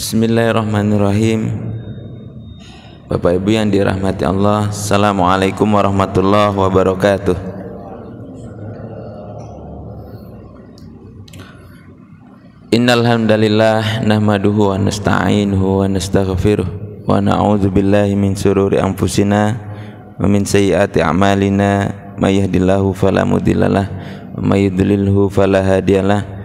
Bismillahirrahmanirrahim. Bapak Ibu yang dirahmati Allah, Assalamualaikum warahmatullahi wabarakatuh. Innal hamdalillah nahmaduhu wa nasta'inuhu wa nastaghfiruh wa na'udzu billahi min shururi anfusina wa min sayyiati a'malina may yahdihillahu fala mudhillalah wa may yudlilhu fala hadiyalah.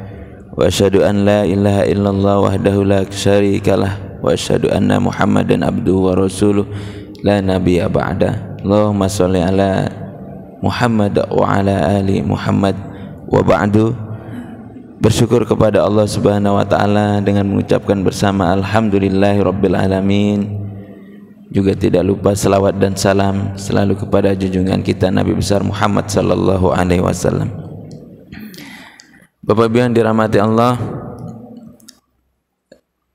Wa asyhadu an la ilaha illallah wahdahu la syarikalah wa asyhadu anna Muhammadan abduhu wa rasuluh la nabiyya ba'da. Allahumma shalli ala Muhammad wa ala ali Muhammad wa ba'du. Bersyukur kepada Allah Subhanahu wa taala dengan mengucapkan bersama alhamdulillahirabbil alamin. Juga tidak lupa selawat dan salam selalu kepada junjungan kita Nabi besar Muhammad sallallahu alaihi wasallam. Bapak Ibu yang dirahmati Allah,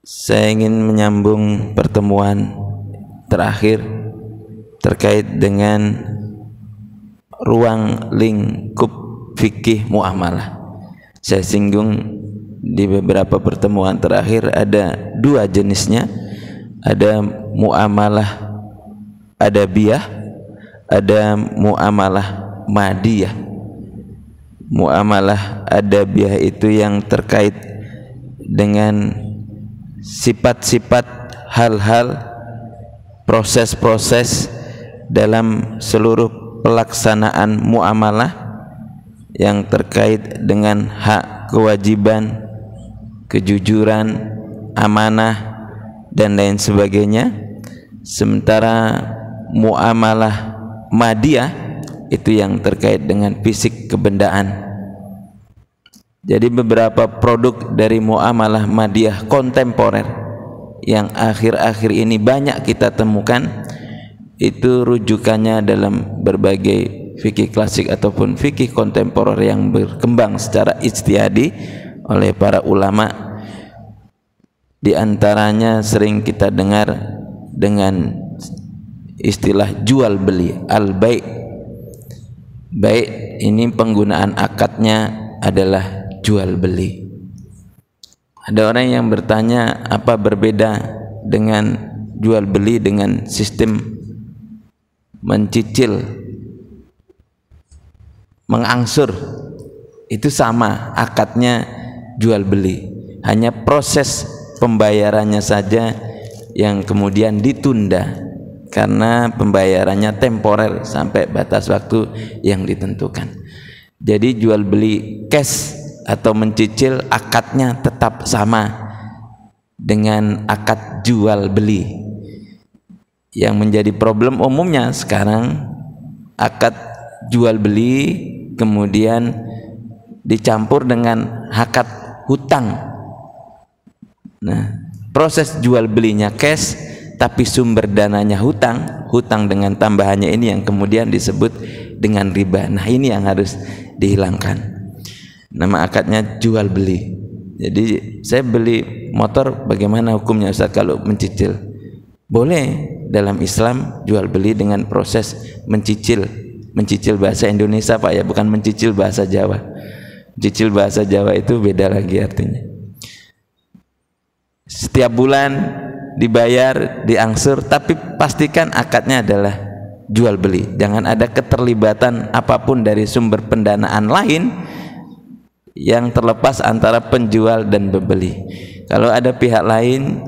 saya ingin menyambung pertemuan terakhir terkait dengan ruang lingkup fikih muamalah. Saya singgung di beberapa pertemuan terakhir ada dua jenisnya, ada muamalah adabiyah, ada muamalah madiyah. Muamalah adabiyah itu yang terkait dengan sifat-sifat hal-hal, proses-proses dalam seluruh pelaksanaan muamalah yang terkait dengan hak, kewajiban, kejujuran, amanah dan lain sebagainya. Sementara muamalah madiyah itu yang terkait dengan fisik kebendaan. Jadi beberapa produk dari muamalah madiyah kontemporer yang akhir-akhir ini banyak kita temukan itu rujukannya dalam berbagai fikih klasik ataupun fikih kontemporer yang berkembang secara ijtihadi oleh para ulama. Di antaranya sering kita dengar dengan istilah jual beli, al-bai'. Baik, ini penggunaan akadnya adalah jual beli. Ada orang yang bertanya apa berbeda dengan jual beli dengan sistem mencicil, mengangsur. Itu sama, akadnya jual beli, hanya proses pembayarannya saja yang kemudian ditunda karena pembayarannya temporer sampai batas waktu yang ditentukan. Jadi jual beli cash atau mencicil akadnya tetap sama dengan akad jual beli. Yang menjadi problem umumnya sekarang akad jual beli kemudian dicampur dengan akad hutang. Nah, proses jual belinya cash tapi sumber dananya hutang dengan tambahannya ini yang kemudian disebut dengan riba. Nah, ini yang harus dihilangkan. Nama akadnya jual beli. Jadi saya beli motor, bagaimana hukumnya Ustaz kalau mencicil? Boleh dalam Islam jual beli dengan proses mencicil. Mencicil bahasa Indonesia Pak ya, bukan mencicil bahasa Jawa. Mencicil bahasa Jawa itu beda lagi artinya. Setiap bulan dibayar, diangsur, tapi pastikan akadnya adalah jual beli. Jangan ada keterlibatan apapun dari sumber pendanaan lain yang terlepas antara penjual dan pembeli. Kalau ada pihak lain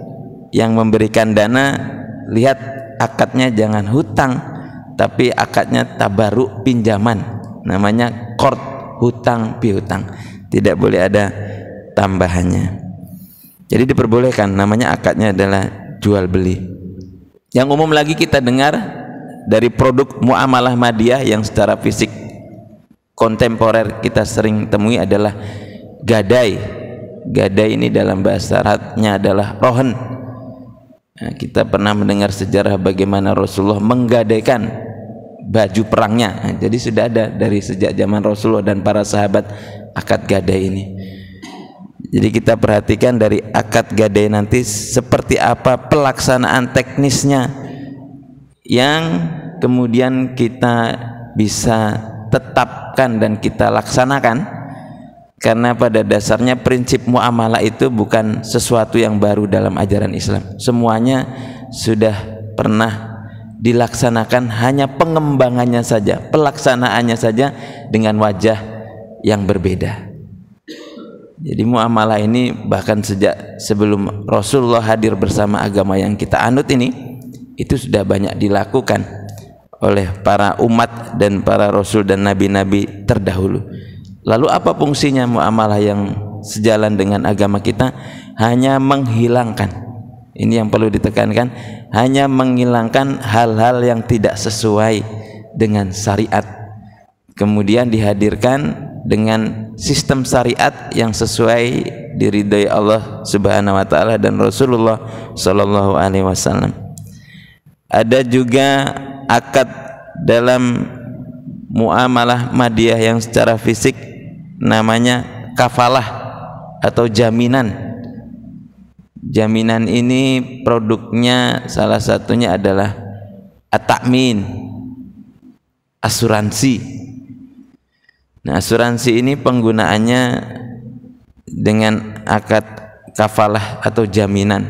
yang memberikan dana, lihat akadnya jangan hutang, tapi akadnya tabaruk pinjaman. Namanya qard, hutang piutang. Tidak boleh ada tambahannya. Jadi diperbolehkan, namanya akadnya adalah jual beli. Yang umum lagi kita dengar dari produk muamalah madiyah yang secara fisik kontemporer kita sering temui adalah gadai. Gadai ini dalam bahasa Arabnya adalah rohen. Nah, kita pernah mendengar sejarah bagaimana Rasulullah menggadaikan baju perangnya. Nah, jadi sudah ada dari sejak zaman Rasulullah dan para sahabat akad gadai ini. Jadi kita perhatikan dari akad gadai nanti seperti apa pelaksanaan teknisnya yang kemudian kita bisa tetapkan dan kita laksanakan Karena pada dasarnya prinsip muamalah itu bukan sesuatu yang baru dalam ajaran Islam. Semuanya sudah pernah dilaksanakan, hanya pengembangannya saja, pelaksanaannya saja dengan wajah yang berbeda. Jadi muamalah ini bahkan sejak sebelum Rasulullah hadir bersama agama yang kita anut ini, itu sudah banyak dilakukan oleh para umat dan para rasul dan nabi-nabi terdahulu. Lalu apa fungsinya muamalah yang sejalan dengan agama kita? Hanya menghilangkan, ini yang perlu ditekankan, hanya menghilangkan hal-hal yang tidak sesuai dengan syariat, kemudian dihadirkan dengan sistem syariat yang sesuai diridhai Allah Subhanahu wa taala dan Rasulullah sallallahu alaihi wasallam. Ada juga akad dalam muamalah madiyah yang secara fisik namanya kafalah atau jaminan. Jaminan ini produknya salah satunya adalah at-ta'min, asuransi. Nah, asuransi ini penggunaannya dengan akad kafalah atau jaminan.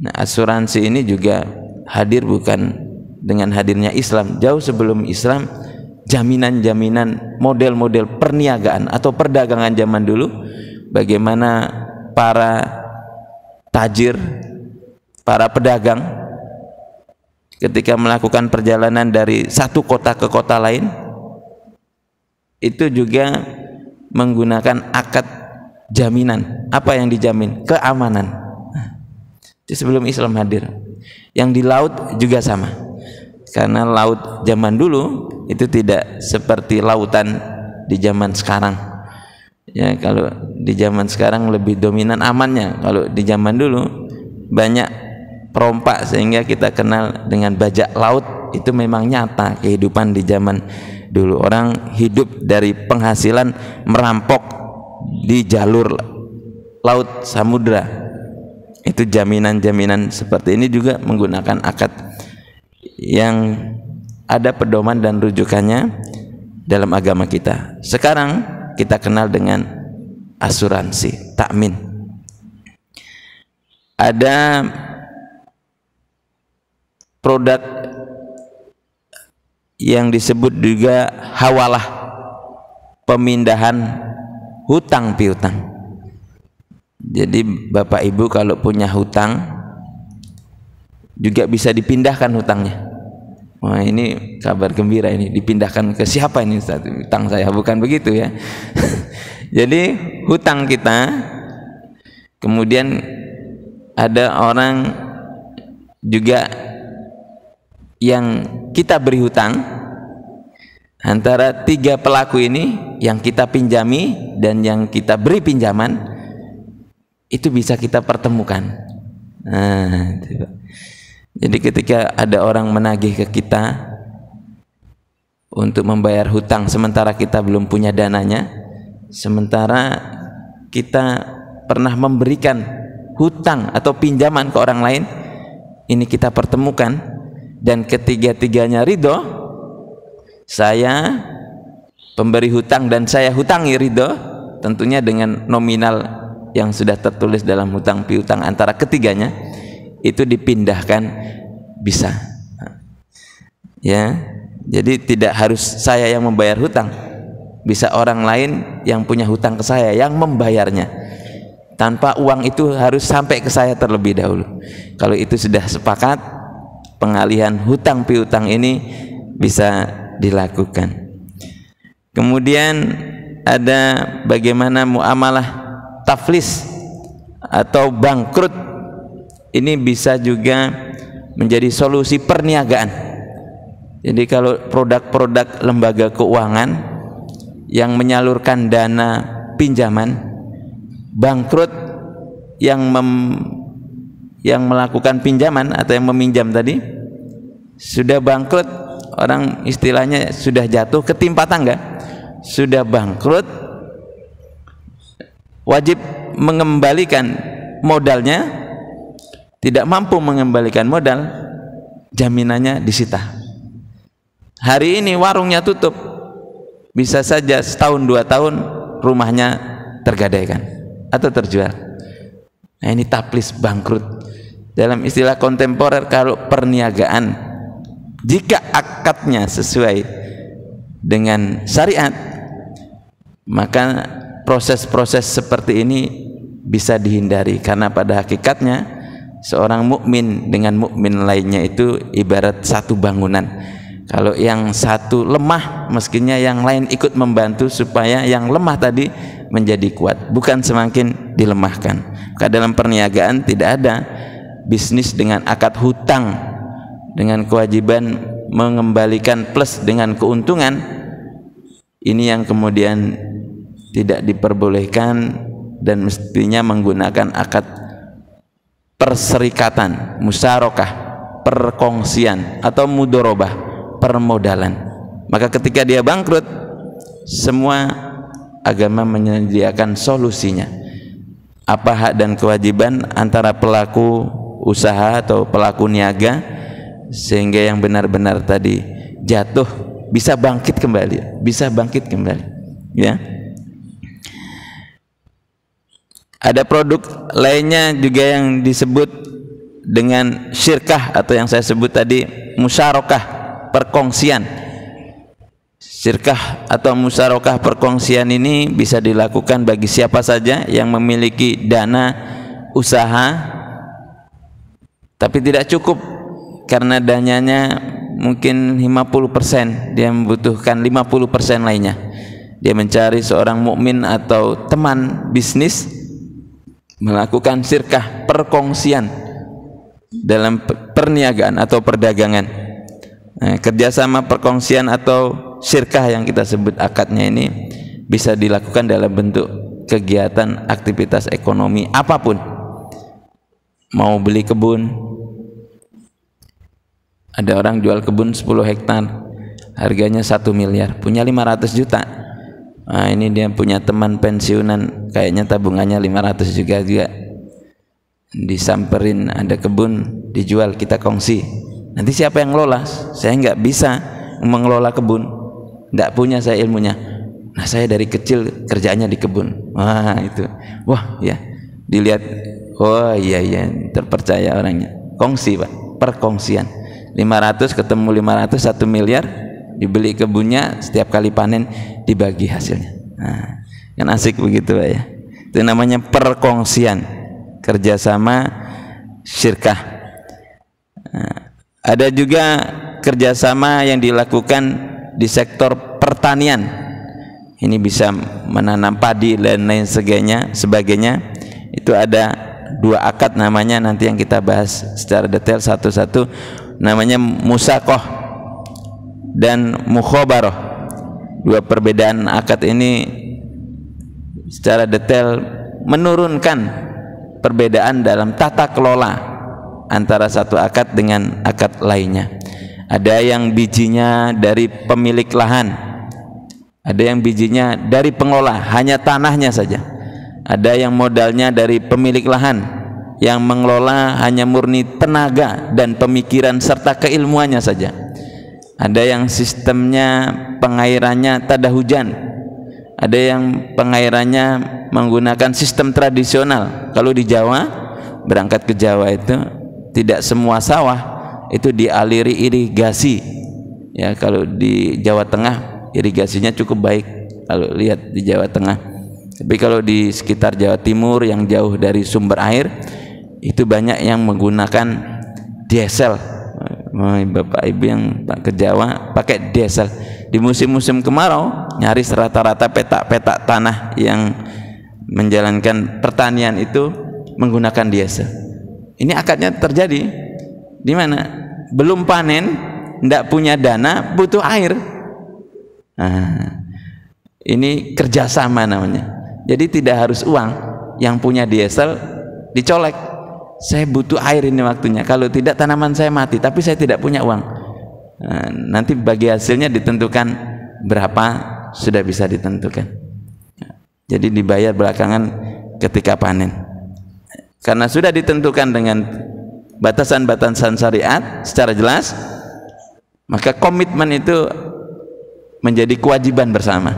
Nah, asuransi ini juga hadir bukan dengan hadirnya Islam. Jauh sebelum Islam, jaminan-jaminan, model-model perniagaan atau perdagangan zaman dulu, bagaimana para tajir, para pedagang ketika melakukan perjalanan dari satu kota ke kota lain, itu juga menggunakan akad jaminan. Apa yang dijamin? Keamanan. Itu sebelum Islam hadir. Yang di laut juga sama, karena laut zaman dulu itu tidak seperti lautan di zaman sekarang. Ya, kalau di zaman sekarang lebih dominan amannya. Kalau di zaman dulu banyak perompak sehingga kita kenal dengan bajak laut. Itu memang nyata kehidupan di zaman dulu. Orang hidup dari penghasilan merampok di jalur laut samudra. Itu jaminan-jaminan seperti ini juga menggunakan akad yang ada pedoman dan rujukannya dalam agama kita. Sekarang kita kenal dengan asuransi, takmin. Ada produk yang disebut juga hawalah, pemindahan hutang piutang. Jadi Bapak Ibu kalau punya hutang juga bisa dipindahkan hutangnya. Wah, ini kabar gembira ini. Dipindahkan ke siapa ini Ustaz? Hutang saya, bukan begitu ya. Jadi hutang kita, kemudian ada orang juga yang kita beri hutang. Antara tiga pelaku ini, yang kita pinjami dan yang kita beri pinjaman, itu bisa kita pertemukan. Nah, jadi ketika ada orang menagih ke kita untuk membayar hutang sementara kita belum punya dananya, sementara kita pernah memberikan hutang atau pinjaman ke orang lain, ini kita pertemukan dan ketiga-tiganya ridho, saya pemberi hutang dan saya hutangi ridho, tentunya dengan nominal yang sudah tertulis dalam hutang piutang antara ketiganya, itu dipindahkan bisa. Ya, jadi tidak harus saya yang membayar hutang, bisa orang lain yang punya hutang ke saya yang membayarnya, tanpa uang itu harus sampai ke saya terlebih dahulu. Kalau itu sudah sepakat, pengalihan hutang piutang ini bisa dilakukan. Kemudian ada bagaimana muamalah taflis atau bangkrut. Ini bisa juga menjadi solusi perniagaan. Jadi kalau produk-produk lembaga keuangan yang menyalurkan dana pinjaman bangkrut, yang melakukan pinjaman atau yang meminjam tadi sudah bangkrut, orang istilahnya sudah jatuh ketimpa tangga, sudah bangkrut, wajib mengembalikan modalnya, tidak mampu mengembalikan modal, jaminannya disita. Hari ini warungnya tutup, bisa saja setahun 2 tahun rumahnya tergadaikan atau terjual. Nah, ini taplis bangkrut. Dalam istilah kontemporer, kalau perniagaan jika akadnya sesuai dengan syariat, maka proses-proses seperti ini bisa dihindari, karena pada hakikatnya seorang mukmin dengan mukmin lainnya itu ibarat satu bangunan. Kalau yang satu lemah, mestinya yang lain ikut membantu supaya yang lemah tadi menjadi kuat, bukan semakin dilemahkan. Maka dalam perniagaan tidak ada bisnis dengan akad hutang dengan kewajiban mengembalikan plus dengan keuntungan. Ini yang kemudian tidak diperbolehkan, dan mestinya menggunakan akad perserikatan, musyarakah, perkongsian, atau mudorobah, permodalan. Maka ketika dia bangkrut, semua agama menyediakan solusinya. Apa hak dan kewajiban antara pelaku usaha atau pelaku niaga, sehingga yang benar-benar tadi jatuh bisa bangkit kembali, ya. Ada produk lainnya juga yang disebut dengan syirkah, atau yang saya sebut tadi musyarakah, perkongsian. Syirkah atau musyarakah perkongsian ini bisa dilakukan bagi siapa saja yang memiliki dana usaha tapi tidak cukup, karena dananya mungkin 50%, dia membutuhkan 50% lainnya. Dia mencari seorang mukmin atau teman bisnis melakukan syirkah, perkongsian dalam perniagaan atau perdagangan. Nah, kerjasama perkongsian atau syirkah yang kita sebut akadnya ini bisa dilakukan dalam bentuk kegiatan aktivitas ekonomi apapun. Mau beli kebun, ada orang jual kebun 10 hektar, harganya 1 miliar, punya 500 juta. Nah, ini dia punya teman pensiunan, kayaknya tabungannya 500 juga. Disamperin, ada kebun dijual, kita kongsi. Nanti siapa yang ngelola? Saya nggak bisa mengelola kebun, nggak punya saya ilmunya. Nah, saya dari kecil kerjaannya di kebun. Wah, itu, wah ya, dilihat, oh iya terpercaya orangnya. Kongsi Pak, perkongsian. 500 ketemu 500, 1 miliar, dibeli kebunnya, setiap kali panen dibagi hasilnya. Nah, kan asik begitu Pak ya. Itu namanya perkongsian, kerjasama syirkah. Nah, ada juga kerjasama yang dilakukan di sektor pertanian. Ini bisa menanam padi dan lain sebagainya. Itu ada 2 akad namanya, nanti yang kita bahas secara detail satu-satu. Namanya musakoh dan mukhobaroh. 2 perbedaan akad ini secara detail menurunkan perbedaan dalam tata kelola antara satu akad dengan akad lainnya. Ada yang bijinya dari pemilik lahan, ada yang bijinya dari pengelola, hanya tanahnya saja. Ada yang modalnya dari pemilik lahan, yang mengelola hanya murni tenaga dan pemikiran serta keilmuannya saja. Ada yang sistemnya pengairannya tada hujan, ada yang pengairannya menggunakan sistem tradisional. Kalau di Jawa, berangkat ke Jawa itu tidak semua sawah itu dialiri irigasi ya. Kalau di Jawa Tengah irigasinya cukup baik kalau lihat di Jawa Tengah, tapi kalau di sekitar Jawa Timur yang jauh dari sumber air itu banyak yang menggunakan diesel. Bapak Ibu yang ke Jawa pakai diesel. Di musim-musim kemarau nyaris rata-rata petak-petak tanah yang menjalankan pertanian itu menggunakan diesel. Ini akadnya terjadi di mana? Belum panen, tidak punya dana, butuh air. Nah, ini kerjasama namanya. Jadi tidak harus uang, yang punya diesel dicolek. Saya butuh air ini waktunya, kalau tidak tanaman saya mati, tapi saya tidak punya uang. Nah, nanti bagi hasilnya ditentukan berapa, sudah bisa ditentukan. Jadi dibayar belakangan ketika panen. Karena sudah ditentukan dengan batasan-batasan syariat secara jelas, maka komitmen itu menjadi kewajiban bersama.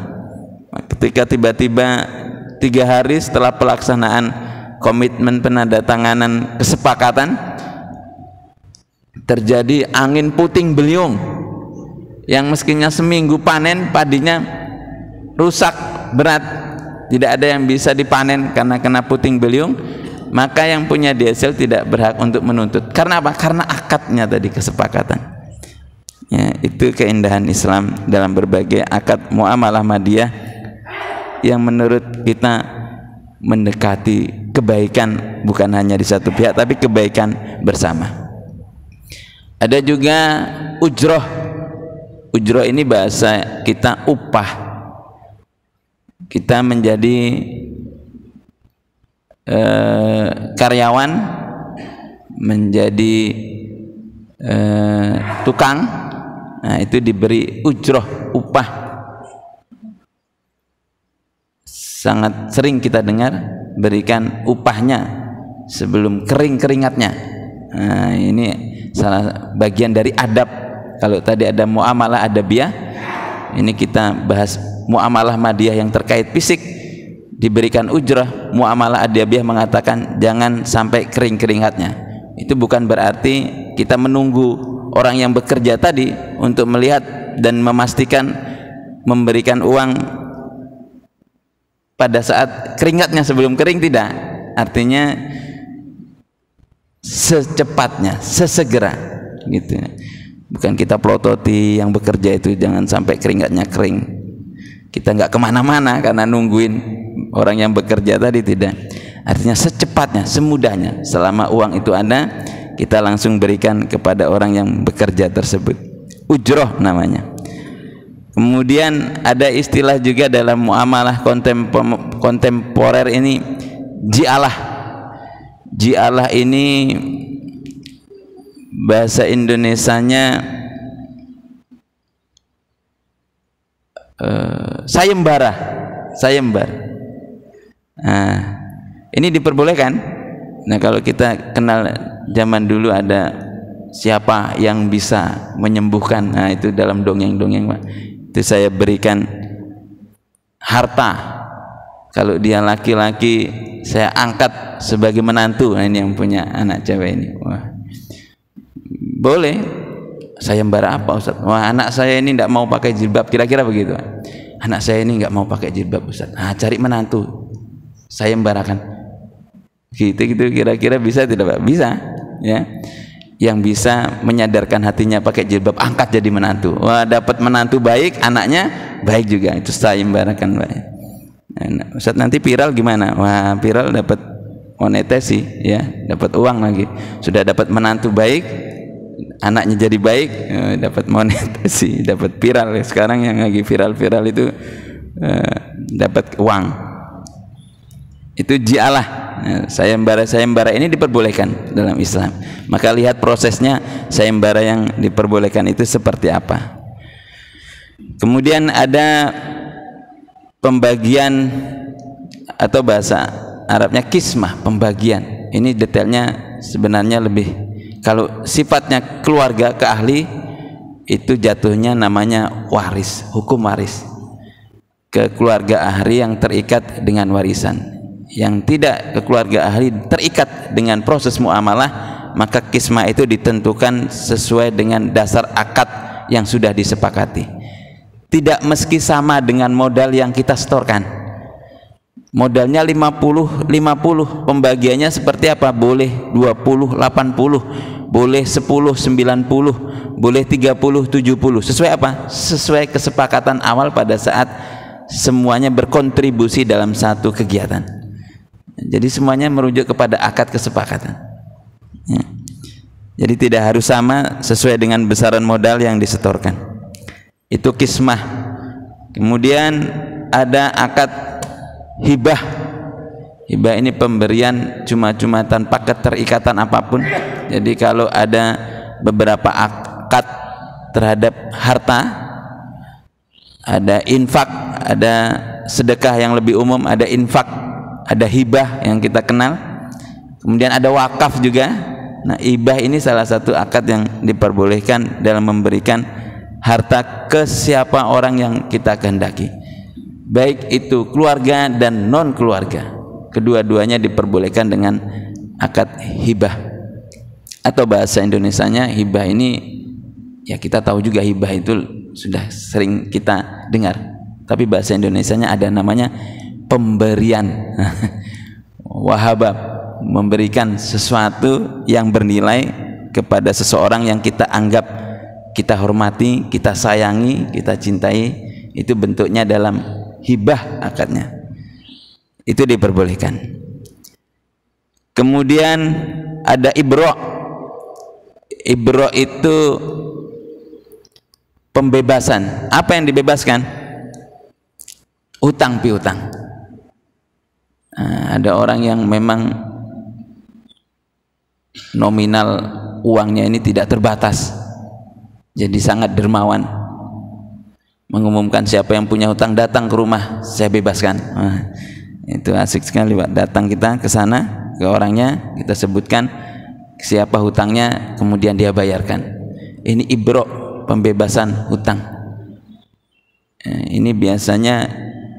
Ketika tiba-tiba 3 hari setelah pelaksanaan komitmen penandatanganan kesepakatan, terjadi angin puting beliung yang mestinya seminggu panen, padinya rusak berat, tidak ada yang bisa dipanen karena kena puting beliung. Maka yang punya diesel tidak berhak untuk menuntut. Karena apa? Karena akadnya tadi, kesepakatan. Ya, itu keindahan Islam dalam berbagai akad muamalah madiyah yang menurut kita mendekati kebaikan, bukan hanya di satu pihak tapi kebaikan bersama. Ada juga ujroh. Ujroh ini bahasa kita upah. Kita menjadi karyawan, menjadi tukang, nah itu diberi ujroh, upah. Sangat sering kita dengar berikan upahnya sebelum kering keringatnya. Nah, ini salah bagian dari adab. Kalau tadi ada muamalah adabiyah, ini kita bahas muamalah madiyah yang terkait fisik, diberikan ujrah. Muamalah adabiyah mengatakan jangan sampai kering keringatnya. Itu bukan berarti kita menunggu orang yang bekerja tadi untuk melihat dan memastikan memberikan uang pada saat keringatnya sebelum kering, tidak. Artinya secepatnya, sesegera gitu. Bukan kita pelototi yang bekerja itu jangan sampai keringatnya kering. Kita nggak kemana-mana karena nungguin orang yang bekerja tadi, tidak. Artinya secepatnya, semudahnya, selama uang itu ada, kita langsung berikan kepada orang yang bekerja tersebut. Ujroh namanya. Kemudian ada istilah juga dalam muamalah kontemporer ini, ji'alah. Ji'alah ini bahasa Indonesianya sayembara. Nah, ini diperbolehkan. Nah, kalau kita kenal zaman dulu ada siapa yang bisa menyembuhkan, nah itu dalam dongeng-dongeng, Pak. Itu saya berikan harta. Kalau dia laki-laki, saya angkat sebagai menantu. Nah, ini yang punya anak cewek ini. Wah, boleh. Sayembara apa, Ustaz? Wah, anak saya ini tidak mau pakai jilbab, kira-kira begitu. Anak saya ini nggak mau pakai jilbab, Ustaz. Nah, cari menantu, sayembarakan. Gitu kira-kira bisa tidak, Pak? Bisa, ya. Yang bisa menyadarkan hatinya pakai jilbab, angkat jadi menantu. Wah, dapat menantu baik, anaknya baik juga. Itu sayembarakan, Pak. Nah, Ustaz, nanti viral gimana? Wah, viral dapat monetasi, ya, dapat uang lagi. Sudah dapat menantu baik, anaknya jadi baik, dapat monetasi, dapat viral. Sekarang yang lagi viral-viral itu dapat uang. Itu ji'alah. Sayembara ini diperbolehkan dalam Islam. Maka lihat prosesnya, sayembara yang diperbolehkan itu seperti apa. Kemudian ada pembagian atau bahasa Arabnya kismah, pembagian. Ini detailnya sebenarnya lebih, kalau sifatnya keluarga ke ahli, itu jatuhnya namanya waris, hukum waris. Ke keluarga ahli yang terikat dengan warisan. Yang tidak ke keluarga ahli terikat dengan proses muamalah, maka kismah itu ditentukan sesuai dengan dasar akad yang sudah disepakati. Tidak meski sama dengan modal yang kita setorkan. Modalnya 50-50, pembagiannya seperti apa? Boleh 20-80, boleh 10-90, boleh 30-70. Sesuai apa? Sesuai kesepakatan awal pada saat semuanya berkontribusi dalam satu kegiatan. Jadi semuanya merujuk kepada akad kesepakatan, ya. Jadi tidak harus sama, sesuai dengan besaran modal yang disetorkan. Itu kismah. Kemudian ada akad hibah. Hibah ini pemberian cuma-cuma tanpa keterikatan apapun. Jadi kalau ada beberapa akad terhadap harta, ada infak, ada sedekah yang lebih umum, ada infak, ada hibah yang kita kenal. Kemudian ada wakaf juga. Nah, hibah ini salah satu akad yang diperbolehkan dalam memberikan harta ke siapa orang yang kita kehendaki. baik itu keluarga dan non keluarga, kedua-duanya diperbolehkan dengan akad hibah. Atau bahasa Indonesianya hibah ini, ya kita tahu juga hibah itu sudah sering kita dengar, tapi bahasa Indonesianya ada namanya pemberian. Wahaba, memberikan sesuatu yang bernilai kepada seseorang yang kita anggap, kita hormati, kita sayangi, kita cintai, itu bentuknya dalam hibah akadnya, itu diperbolehkan. Kemudian ada ibro. Ibro itu pembebasan. Apa yang dibebaskan? Utang piutang. Ada orang yang memang nominal uangnya ini tidak terbatas, jadi sangat dermawan, mengumumkan siapa yang punya hutang datang ke rumah, saya bebaskan. Itu asik sekali Pak, datang kita ke sana, ke orangnya, kita sebutkan siapa hutangnya, kemudian dia bayarkan. Ini ibro, pembebasan hutang. Ini biasanya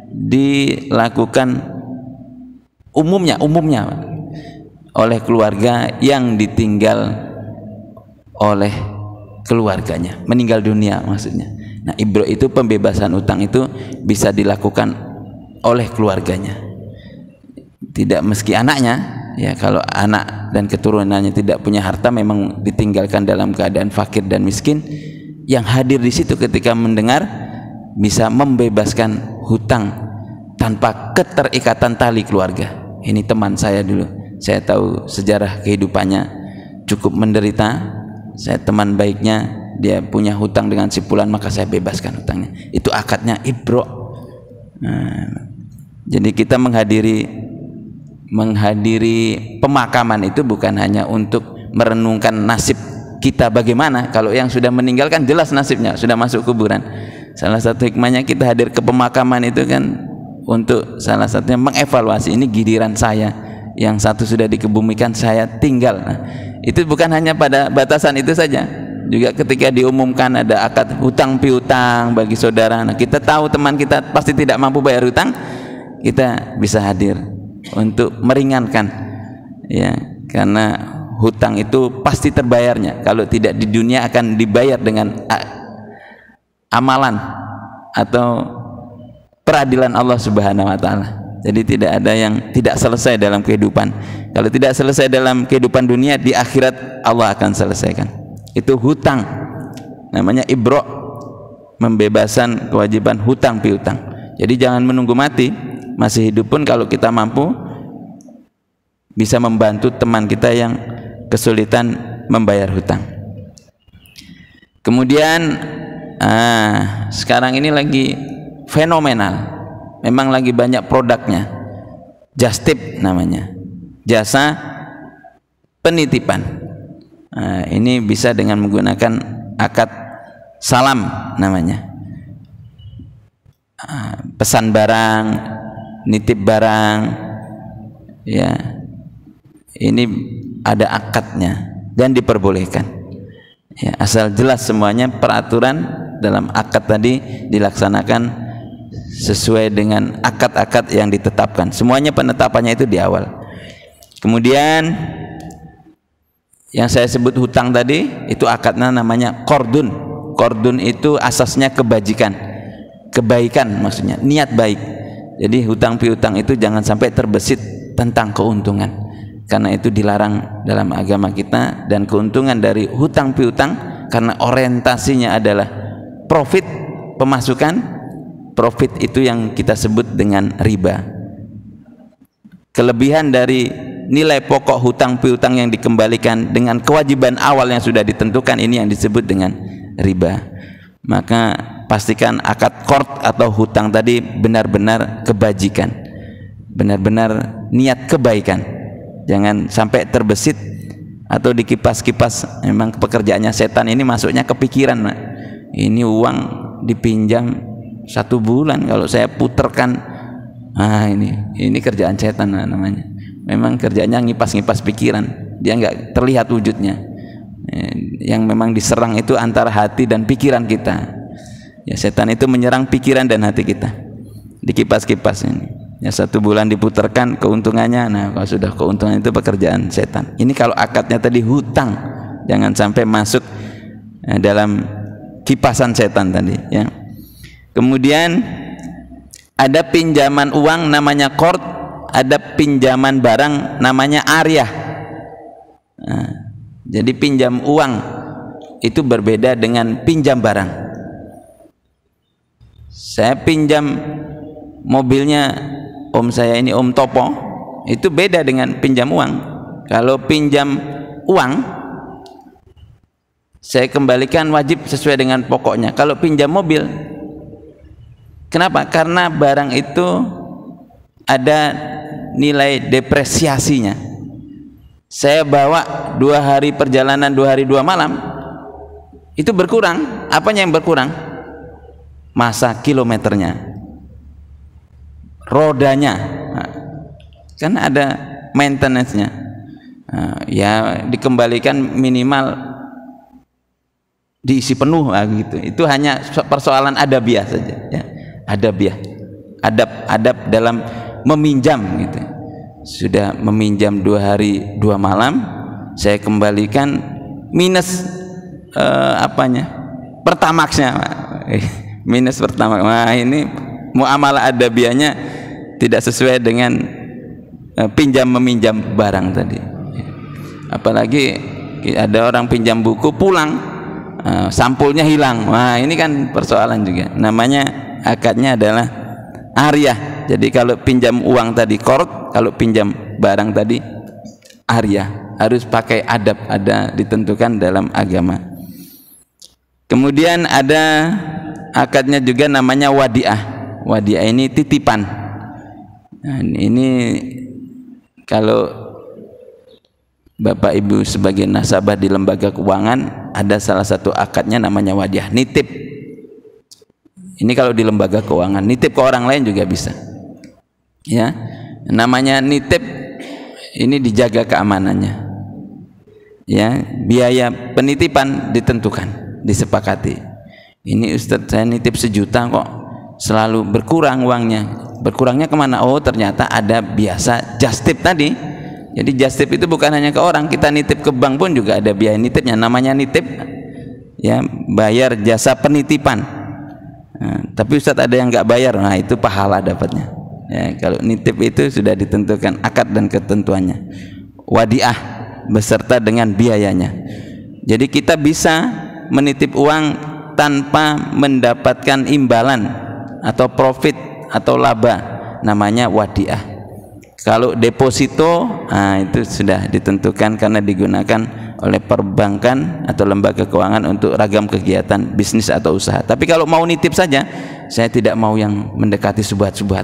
dilakukan umumnya oleh keluarga yang ditinggal oleh keluarganya, meninggal dunia maksudnya. Nah, ibro itu pembebasan utang itu bisa dilakukan oleh keluarganya, tidak meski anaknya. Ya, kalau anak dan keturunannya tidak punya harta, memang ditinggalkan dalam keadaan fakir dan miskin, yang hadir di situ ketika mendengar bisa membebaskan hutang tanpa keterikatan tali keluarga. Ini teman saya dulu, saya tahu sejarah kehidupannya, cukup menderita, saya teman baiknya, dia punya hutang dengan si fulan, maka saya bebaskan hutangnya. Itu akadnya ibro. Jadi kita menghadiri pemakaman itu bukan hanya untuk merenungkan nasib kita bagaimana. Kalau yang sudah meninggal kan jelas nasibnya, sudah masuk kuburan. Salah satu hikmahnya kita hadir ke pemakaman itu kan untuk salah satunya mengevaluasi, ini giliran saya, yang satu sudah dikebumikan, saya tinggal. Nah, itu bukan hanya pada batasan itu saja, juga ketika diumumkan ada akad hutang piutang bagi saudara, nah kita tahu teman kita pasti tidak mampu bayar hutang, kita bisa hadir untuk meringankan, ya, karena hutang itu pasti terbayarnya. Kalau tidak di dunia akan dibayar dengan amalan atau peradilan Allah Subhanahu wa taala. Jadi tidak ada yang tidak selesai dalam kehidupan. Kalau tidak selesai dalam kehidupan dunia, di akhirat Allah akan selesaikan. Itu hutang. Namanya ibro, pembebasan kewajiban hutang piutang. Jadi jangan menunggu mati, masih hidup pun kalau kita mampu bisa membantu teman kita yang kesulitan membayar hutang. Kemudian sekarang ini lagi fenomenal, memang lagi banyak produknya, just tip namanya, jasa penitipan. Ini bisa dengan menggunakan akad salam namanya, pesan barang, nitip barang, ya, ini ada akadnya dan diperbolehkan, ya, asal jelas semuanya peraturan dalam akad tadi dilaksanakan sesuai dengan akad-akad yang ditetapkan. Semuanya penetapannya itu di awal. Kemudian yang saya sebut hutang tadi, itu akadnya namanya qardun. Qardun itu asasnya kebajikan, kebaikan maksudnya, niat baik. Jadi hutang piutang itu jangan sampai terbesit tentang keuntungan, karena itu dilarang dalam agama kita. Dan keuntungan dari hutang piutang karena orientasinya adalah profit, pemasukan, profit itu yang kita sebut dengan riba. Kelebihan dari nilai pokok hutang piutang yang dikembalikan dengan kewajiban awal yang sudah ditentukan, ini yang disebut dengan riba. Maka pastikan akad qard atau hutang tadi benar-benar kebajikan, benar-benar niat kebaikan, jangan sampai terbesit atau dikipas-kipas. Memang pekerjaannya setan ini, masuknya kepikiran, ini uang dipinjam 1 bulan, kalau saya puterkan, ini kerjaan setan namanya. Memang kerjanya ngipas-ngipas pikiran, dia nggak terlihat wujudnya. Yang memang diserang itu antara hati dan pikiran kita. Ya, setan itu menyerang pikiran dan hati kita. dikipas-kipas ini. Ya 1 bulan diputarkan keuntungannya. Nah, kalau sudah keuntungan itu pekerjaan setan. Ini kalau akadnya tadi hutang, jangan sampai masuk dalam kipasan setan tadi ya. Kemudian ada pinjaman uang namanya qard, ada pinjaman barang namanya aryah. Nah, jadi pinjam uang itu berbeda dengan pinjam barang. Saya pinjam mobilnya om saya ini, Om Topo, itu beda dengan pinjam uang. Kalau pinjam uang saya kembalikan wajib sesuai dengan pokoknya. Kalau pinjam mobil, kenapa? Karena barang itu ada nilai depresiasinya. Saya bawa 2 hari perjalanan, 2 hari 2 malam, itu berkurang. Apanya yang berkurang? Masa kilometernya, rodanya, kan ada maintenance-nya. Ya dikembalikan minimal diisi penuh gitu. Itu hanya persoalan adabiah saja ya. Adabiah, adab dalam meminjam gitu. Sudah meminjam 2 hari 2 malam, saya kembalikan minus pertamaxnya, minus pertamax. Wah, ini muamalah adabiahnya tidak sesuai dengan pinjam meminjam barang tadi. Apalagi ada orang pinjam buku pulang, sampulnya hilang. Wah, ini kan persoalan juga. Namanya akadnya adalah aryah. Jadi kalau pinjam uang tadi qard, kalau pinjam barang tadi aryah. Harus pakai adab, ada ditentukan dalam agama. Kemudian ada akadnya juga namanya wadiah. Wadiah ini titipan. Nah, ini kalau Bapak Ibu sebagai nasabah di lembaga keuangan, ada salah satu akadnya namanya wadiah, nitip. Ini kalau di lembaga keuangan, nitip ke orang lain juga bisa. Ya, namanya nitip, ini dijaga keamanannya. Ya, biaya penitipan ditentukan, disepakati. Ini Ustadz, saya nitip 1 juta kok selalu berkurang uangnya. Berkurangnya kemana? Oh, ternyata ada biasa just tip tadi. Jadi just tip itu bukan hanya ke orang, kita nitip ke bank pun juga ada biaya nitipnya, namanya nitip ya, bayar jasa penitipan. Nah, tapi Ustadz ada yang nggak bayar, nah itu pahala dapatnya ya. Kalau nitip itu sudah ditentukan akad dan ketentuannya, wadiah beserta dengan biayanya. Jadi kita bisa menitip uang tanpa mendapatkan imbalan atau profit atau laba, namanya wadiah. Kalau deposito, nah itu sudah ditentukan karena digunakan oleh perbankan atau lembaga keuangan untuk ragam kegiatan bisnis atau usaha. Tapi kalau mau nitip saja, saya tidak mau yang mendekati subhat-subhat.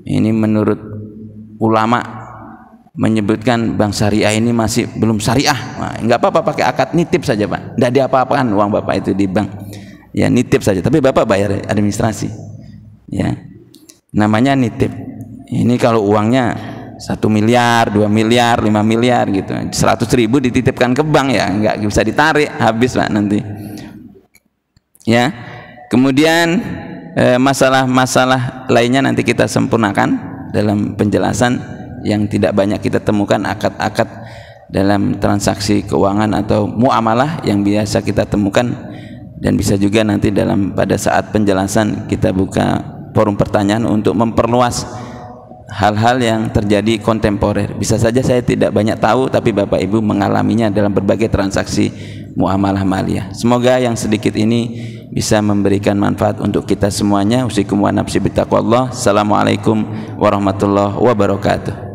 Ini menurut ulama menyebutkan bank syariah ini masih belum syariah. Nah, enggak apa-apa pakai akad nitip saja, Pak. Enggak diapa-apakan uang Bapak itu di bank. Ya nitip saja, tapi Bapak bayar administrasi. Ya. Namanya nitip. Ini kalau uangnya 1 miliar, 2 miliar, 5 miliar gitu, 100.000 dititipkan ke bank ya nggak bisa ditarik, habis Pak nanti. Ya. Kemudian masalah-masalah lainnya nanti kita sempurnakan dalam penjelasan yang tidak banyak kita temukan, akad-akad dalam transaksi keuangan atau muamalah yang biasa kita temukan, dan bisa juga nanti pada saat penjelasan kita buka forum pertanyaan untuk memperluas hal-hal yang terjadi kontemporer. Bisa saja saya tidak banyak tahu, tapi Bapak Ibu mengalaminya dalam berbagai transaksi muamalah maliyah. Semoga yang sedikit ini bisa memberikan manfaat untuk kita semuanya. Usikum wa nafsi bittaqwallah. Assalamualaikum warahmatullahi wabarakatuh.